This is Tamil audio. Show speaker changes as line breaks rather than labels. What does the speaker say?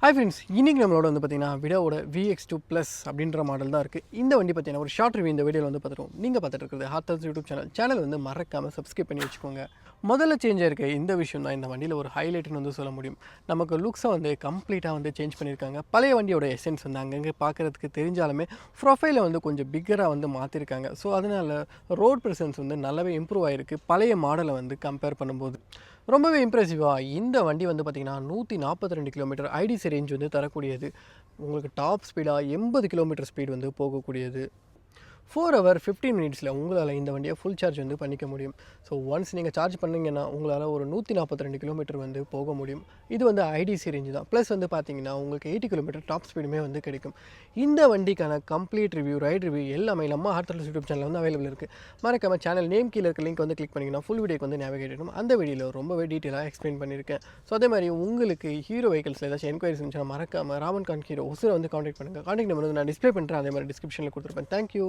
ஹாய் ஃப்ரெண்ட்ஸ், இன்றைக்கி நம்மளோட வந்து பார்த்திங்கன்னா விடாவோட VX2 ப்ளஸ் அப்படின்ற மாடல் தான் இருக்குது. இந்த வண்டி பார்த்தீங்கன்னா ஒரு ஷார்ட் ரிவ்யூ இந்த வீடியோவில் வந்து பார்த்துருவோம். நீங்கள் பார்த்துட்டு இருக்கிறது ஹார்த்தாஸ் யூடியூப் சேனல் வந்து மறக்காமல் சப்ஸ்கிரைப் பண்ணி வச்சுக்கோங்க. முதல்ல சேஞ்ச் ஆயிருக்க இந்த விஷயம் தான் இந்த வண்டியில் ஒரு ஹைலைட்னு வந்து சொல்ல முடியும். நமக்கு லுக்ஸை வந்து கம்ப்ளீட்டாக வந்து சேஞ்ச் பண்ணியிருக்காங்க. பழைய வண்டியோட எசன்ஸ் வந்து அங்கங்கே பார்க்குறதுக்கு தெரிஞ்சாலுமே ப்ரொஃபைலை வந்து கொஞ்சம் பிக்கராக வந்து மாற்றிருக்காங்க. ஸோ அதனால் ரோட் ப்ரெசன்ஸ் வந்து நல்லாவே இம்ப்ரூவ் ஆகிருக்கு பழைய மாடலை வந்து கம்பேர் பண்ணும்போது. ரொம்பவே இம்ப்ரெசிவாக இந்த வண்டி வந்து பார்த்திங்கன்னா 142 கிலோமீட்டர் ஐடிசி ரேஞ்ச் வந்து தரக்கூடியது. உங்களுக்கு டாப் ஸ்பீடாக 80 கிலோமீட்டர் ஸ்பீட் வந்து போகக்கூடியது. 4 ஹவர் 15 மினிட்ஸில் உங்களால் இந்த வண்டியை ஃபுல் சார்ஜ் வந்து பண்ணிக்க முடியும். ஸோ ஒன்ஸ் நீங்கள் சார்ஜ் பண்ணிங்கன்னா உங்களால் ஒரு 142 கிலோமீட்டர் வந்து போக முடியும். இது வந்து ஐடிசி ரேஞ்சு தான். ப்ளஸ் வந்து பார்த்தீங்கன்னா உங்களுக்கு 80 கிலோமீட்டர் டாப் ஸ்பீடுமே வந்து கிடைக்கும். இந்த வண்டிக்கான கம்ப்ளீட் ரிவ்யூ, ரைட் ரிவ்யூ எல்லாமே நம்ம ஹார்த்தாஸ் யூடியூப் சேனலில் வந்து அவைலபிள் இருக்குது. மறக்காம சேனல் நேம் கீழே இருக்க லிங்க் வந்து கிளிக் பண்ணிங்கன்னா ஃபுல் வீடியோக்கு வந்து நேவிகேட் ஆகிடும். அந்த வீடியோவில் ரொம்பவே டீட்டெயிலாக எக்ஸ்பிளைன் பண்ணியிருக்கேன். ஸோ அதே மாதிரி உங்களுக்கு ஹீரோ வெஹிக்கல்ஸில் ஏதாச்சும் என்கொயரிஸ் இருந்துச்சுன்னா மறக்காமல் ராமன் கான் ஹீரோ ஒசூரை வந்து காண்டாக்ட் பண்ணுங்கள். காண்டாக்ட் நம்பர் வந்து நான் டிஸ்பிளே பண்ணுறேன், அதே மாதிரி டிஸ்கிரிப்ஷனில் கொடுத்துருப்பேன். தேங்க்யூ.